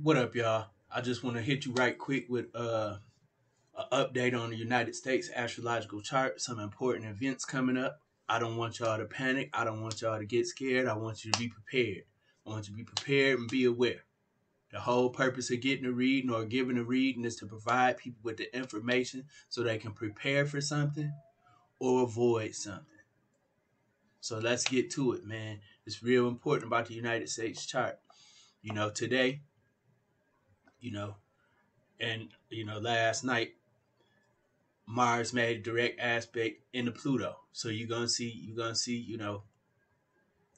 What up, y'all? I just want to hit you right quick with an update on the United States astrological chart. Some important events coming up. I don't want y'all to panic. I don't want y'all to get scared. I want you to be prepared. I want you to be prepared and be aware. The whole purpose of getting a reading or giving a reading is to provide people with the information so they can prepare for something or avoid something. So let's get to it, man. It's real important about the United States chart. Today, you know, last night Mars made a direct aspect into Pluto. So you're gonna see,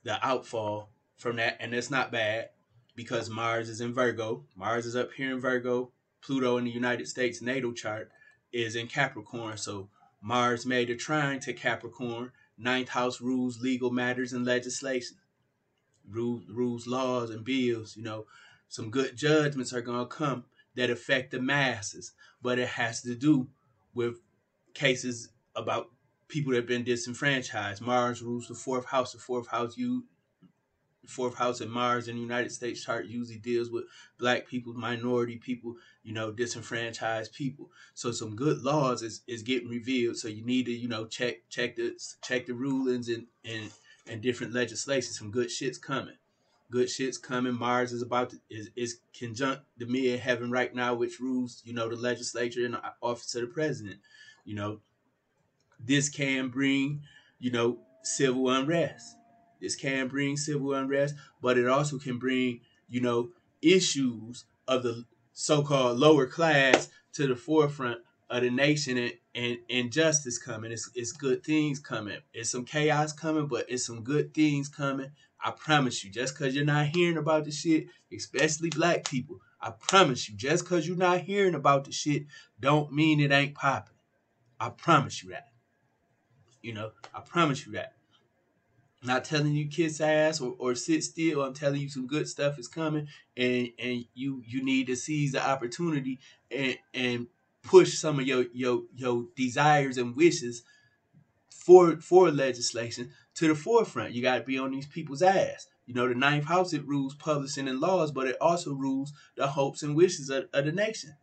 the outfall from that, and it's not bad because Mars is in Virgo. Mars is up here in Virgo. Pluto in the United States natal chart is in Capricorn. So Mars made a trine to Capricorn. Ninth house rules legal matters and legislation. Rules laws and bills. Some good judgments are gonna come that affect the masses, but it has to do with cases about people that have been disenfranchised. Mars rules the fourth house. The fourth house in Mars in the United States chart usually deals with black people, minority people, disenfranchised people. So some good laws is getting revealed. So you need to, check the rulings and different legislation. Some good shit's coming. Good shit's coming. Mars is conjunct the mid heaven right now, which rules, the legislature and the office of the president. You know, this can bring, civil unrest. This can bring civil unrest, but it also can bring, issues of the so-called lower class to the forefront of the nation, and injustice coming. It's good things coming. It's some chaos coming, but it's some good things coming. I promise you, just because you're not hearing about the shit, especially black people, I promise you, just because you're not hearing about the shit, don't mean it ain't popping. I promise you that. I promise you that. I'm not telling you kiss ass or sit still. I'm telling you some good stuff is coming, and you need to seize the opportunity and push some of your desires and wishes for legislation to the forefront. You got to be on these people's ass. The ninth house, it rules publishing and laws, but it also rules the hopes and wishes of the nation,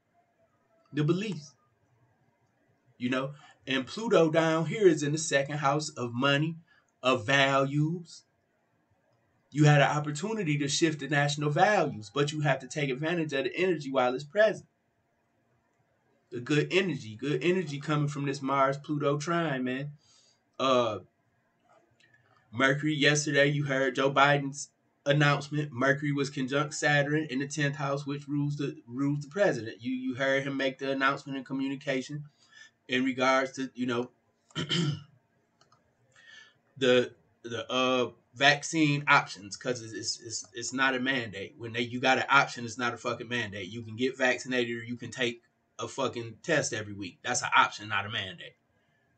the beliefs. you know. And Pluto down here is in the second house of money, of values. You had an opportunity to shift the national values, but you have to take advantage of the energy while it's present. The good energy coming from this Mars Pluto trine, man. Uh, Mercury yesterday, you heard Joe Biden's announcement. Mercury was conjunct Saturn in the 10th house, which rules the president. You heard him make the announcement in communication in regards to the vaccine options, because it's not a mandate. When you got an option, it's not a fucking mandate. You can get vaccinated or you can take a fucking test every week. That's an option, not a mandate.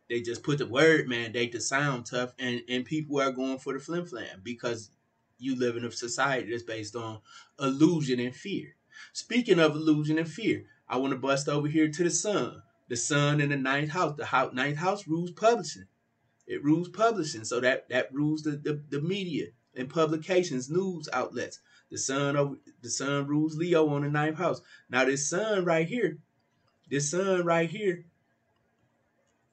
They just put the word mandate to sound tough, and people are going for the flim flam because you live in a society that's based on illusion and fear. Speaking of illusion and fear, I want to bust over here to the sun. The sun in the ninth house. The ninth house rules publishing. It rules publishing, so that rules the media and publications, news outlets. The sun rules Leo on the ninth house. Now this sun right here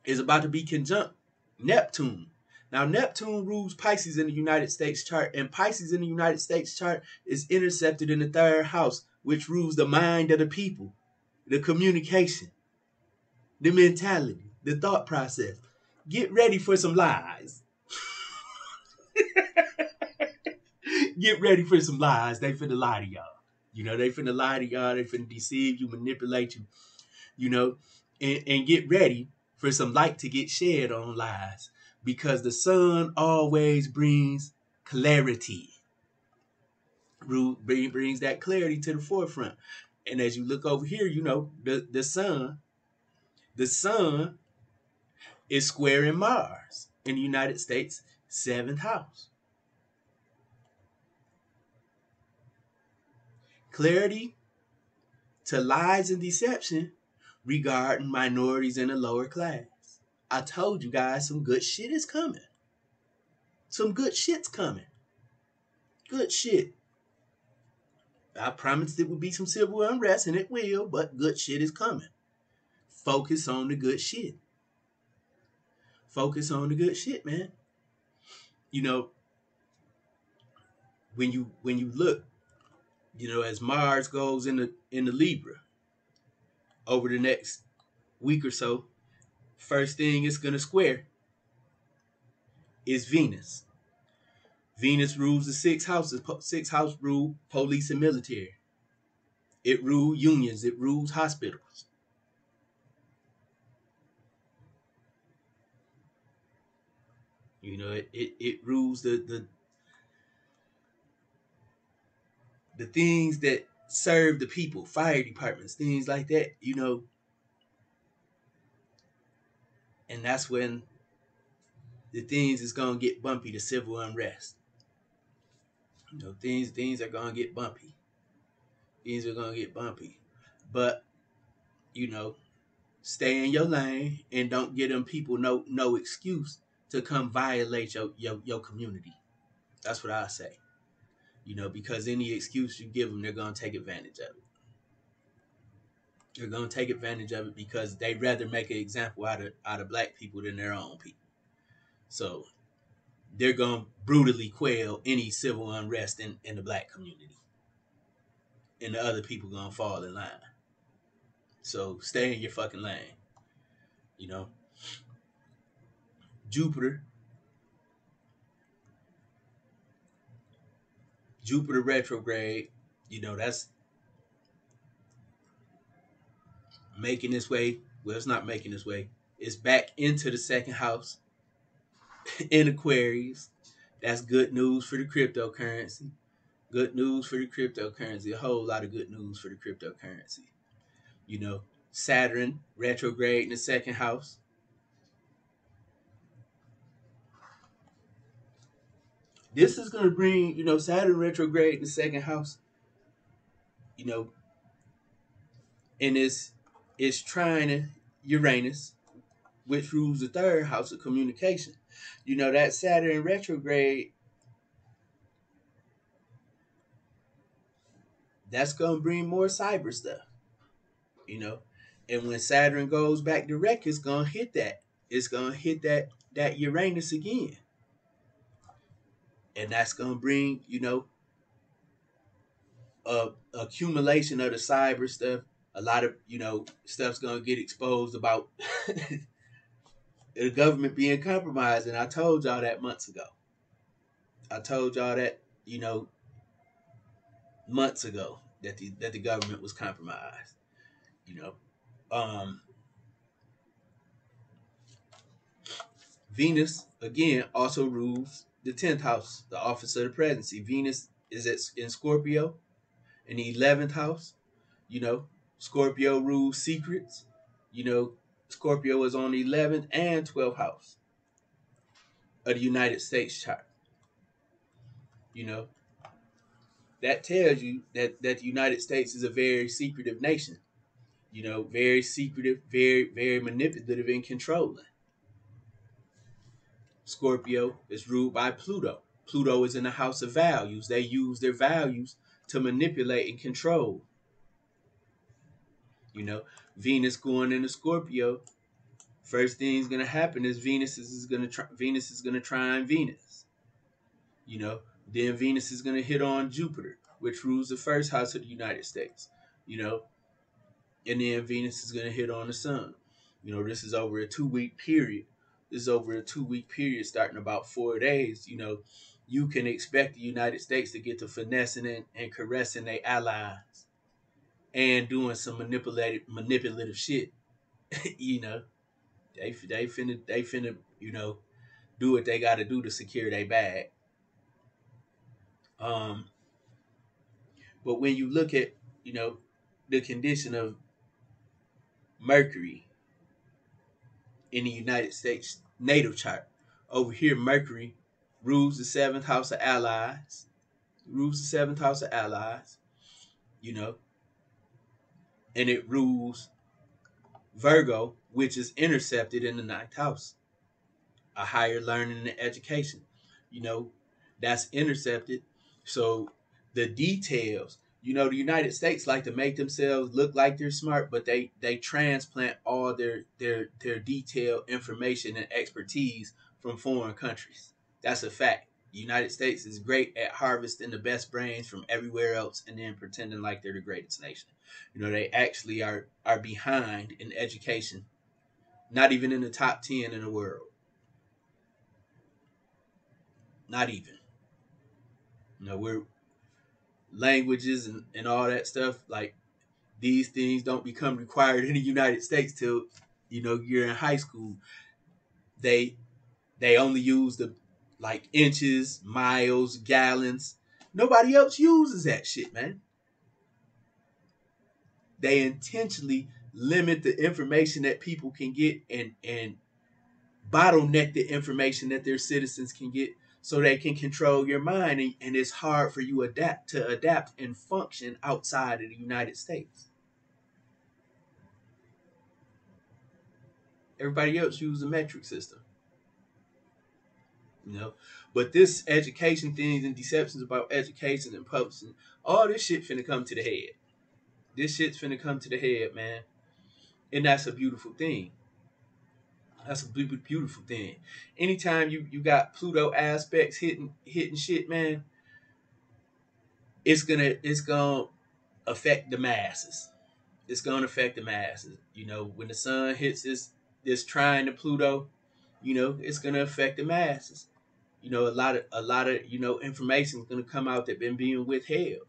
is about to be conjunct Neptune. Now Neptune rules Pisces in the United States chart, and Pisces in the United States chart is intercepted in the third house, which rules the mind of the people, the communication, the mentality, the thought process. Get ready for some lies. Get ready for some lies. They finna lie to y'all. They finna lie to y'all. They finna deceive you, manipulate you, you know, and get ready for some light to get shed on lies, because the sun always brings clarity. Brings that clarity to the forefront. And as you look over here, the sun is squaring Mars in the United States 7th house. Clarity to lies and deception regarding minorities in the lower class. I told you guys some good shit is coming. Some good shit's coming. Good shit. I promised it would be some civil unrest, and it will, but good shit is coming. Focus on the good shit. Focus on the good shit, man. You know, when you look, as Mars goes in the Libra over the next week or so, first thing it's gonna square is Venus. Venus rules the six houses. Six house rule police and military. It rules unions. It rules hospitals. It rules the things that serve the people, fire departments, things like that. And that's when the things is gonna get bumpy. The civil unrest. Things are gonna get bumpy. Things are gonna get bumpy. But you know, stay in your lane and don't give them people no excuse to come violate your community. That's what I say. Because any excuse you give them, they're gonna take advantage of it. They're gonna take advantage of it because they rather make an example out of black people than their own people. So they're gonna brutally quell any civil unrest in the black community, and the other people gonna fall in line. So stay in your fucking lane. You know, Jupiter, Jupiter retrograde. That's making its way. Well, it's not making its way. It's back into the second house in Aquarius. That's good news for the cryptocurrency. Good news for the cryptocurrency. A whole lot of good news for the cryptocurrency. Saturn retrograde in the second house. This is going to bring, Saturn retrograde in the second house, you know, and it's trying Uranus, which rules the third house of communication. That Saturn retrograde, that's going to bring more cyber stuff, you know. And when Saturn goes back direct, it's going to hit that. It's going to hit that Uranus again. And that's going to bring, a accumulation of the cyber stuff. A lot of, stuff's going to get exposed about the government being compromised. And I told y'all that months ago. I told y'all that, months ago that the government was compromised. You know, um, Venus again also rules the 10th house, the office of the presidency. Venus is in Scorpio in the 11th house. You know, Scorpio rules secrets. Scorpio is on the 11th and 12th house of the United States chart. You know, that tells you that the United States is a very secretive nation. Very secretive, very, very manipulative and controlling. Scorpio is ruled by Pluto. Pluto is in the house of values. They use their values to manipulate and control. Venus going into Scorpio. First thing's gonna happen is Venus is gonna trine Venus. Then Venus is gonna hit on Jupiter, which rules the first house of the United States. And then Venus is gonna hit on the Sun. This is over a 2-week period. This is over a 2-week period starting about 4 days. You can expect the United States to get to finessing and caressing their allies and doing some manipulative shit. They finna do what they got to do to secure their bag. But when you look at the condition of Mercury in the United States natal chart, over here Mercury rules the 7th house of allies. Rules the 7th house of allies. And it rules Virgo, which is intercepted in the 9th house. A higher learning and education. That's intercepted. So the details, You know, the United States like to make themselves look like they're smart, but they transplant all their detailed information and expertise from foreign countries. That's a fact. The United States is great at harvesting the best brains from everywhere else and then pretending like they're the greatest nation. You know, they actually are behind in education, not even in the top 10 in the world. Not even. You know, we're languages and all that stuff, like these things don't become required in the United States till, you know, you're in high school. They they only use the like inches, miles, gallons. Nobody else uses that shit, man. They intentionally limit the information that people can get and bottleneck the information that their citizens can get so they can control your mind, and it's hard for you adapt and function outside of the United States. Everybody else uses a metric system, you know. But this education things and deceptions about education and publishing, all this shit finna come to the head. This shit's finna come to the head, man. And that's a beautiful thing. That's a beautiful thing. Anytime you got Pluto aspects hitting shit, man, it's gonna affect the masses. It's gonna affect the masses. You know, when the sun hits this trine to Pluto, you know, it's gonna affect the masses. You know, a lot of you know information is gonna come out that been being withheld.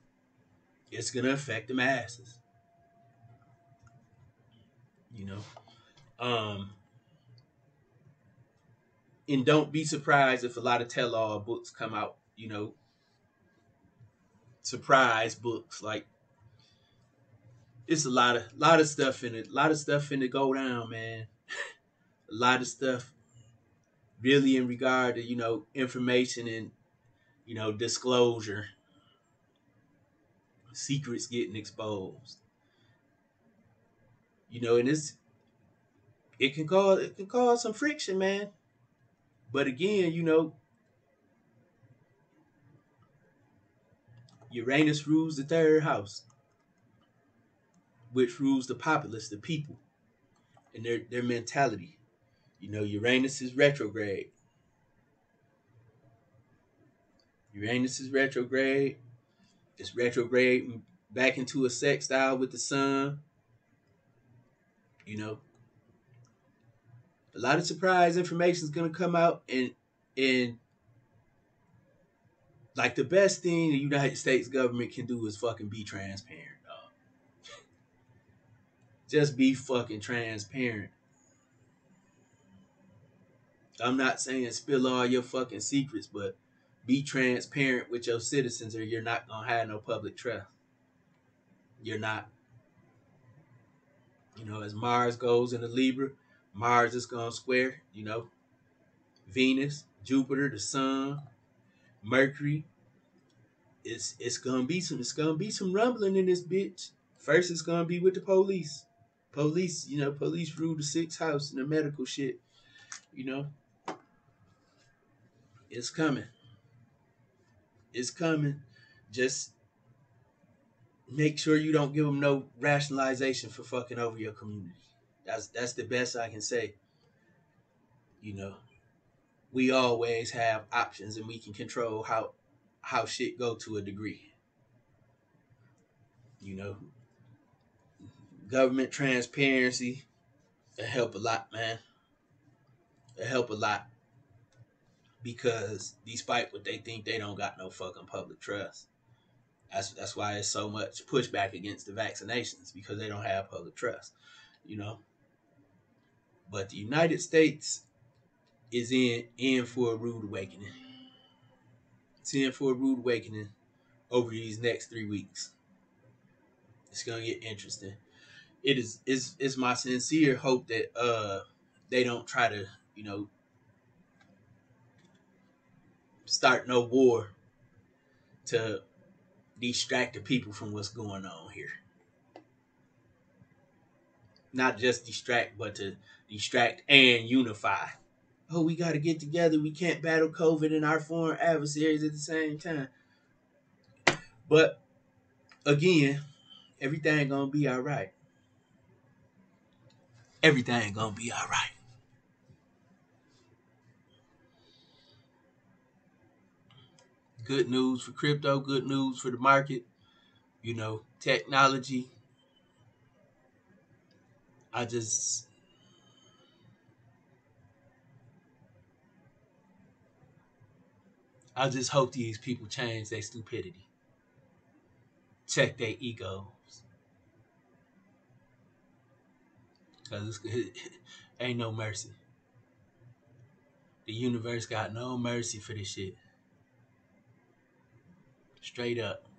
It's gonna affect the masses. You know, um, and don't be surprised if a lot of tell-all books come out. You know, surprise books like it's a lot of stuff in it. A lot of stuff in it go down, man. A lot of stuff really in regard to, you know, information and, you know, disclosure, secrets getting exposed. You know, and it can cause some friction, man. But again, you know, Uranus rules the third house, which rules the populace, the people, and their mentality. You know, Uranus is retrograde. Uranus is retrograde. It's retrograde back into a sextile with the sun. You know, a lot of surprise information is gonna come out, and like the best thing the United States government can do is fucking be transparent, dog. Just be fucking transparent. I'm not saying spill all your fucking secrets, but be transparent with your citizens, or you're not gonna have no public trust. You're not. You know, as Mars goes into Libra, Mars is gonna square, you know, Venus, Jupiter, the Sun, Mercury. It's gonna be some rumbling in this bitch. First, it's gonna be with the police. Police, you know, police rule the sixth house and the medical shit. You know, it's coming. It's coming. Just make sure you don't give them no rationalization for fucking over your community. That's the best I can say. You know, we always have options and we can control how shit go to a degree. You know, government transparency it help a lot, man. It help a lot because despite what they think, they don't got no fucking public trust. That's why there's so much pushback against the vaccinations because they don't have public trust. You know, but the United States is in for a rude awakening. It's in for a rude awakening over these next 3 weeks. It's gonna get interesting. It's my sincere hope that they don't try to, you know, start no war to distract the people from what's going on here. Not just distract, but to distract and unify. Oh, we got to get together. We can't battle COVID and our foreign adversaries at the same time. But Again, everything gonna be all right. Everything gonna be all right. Good news for crypto. Good news for the market. You know, technology. I just, I just hope these people change their stupidity. Check their egos, cause ain't no mercy. The universe got no mercy for this shit. Straight up.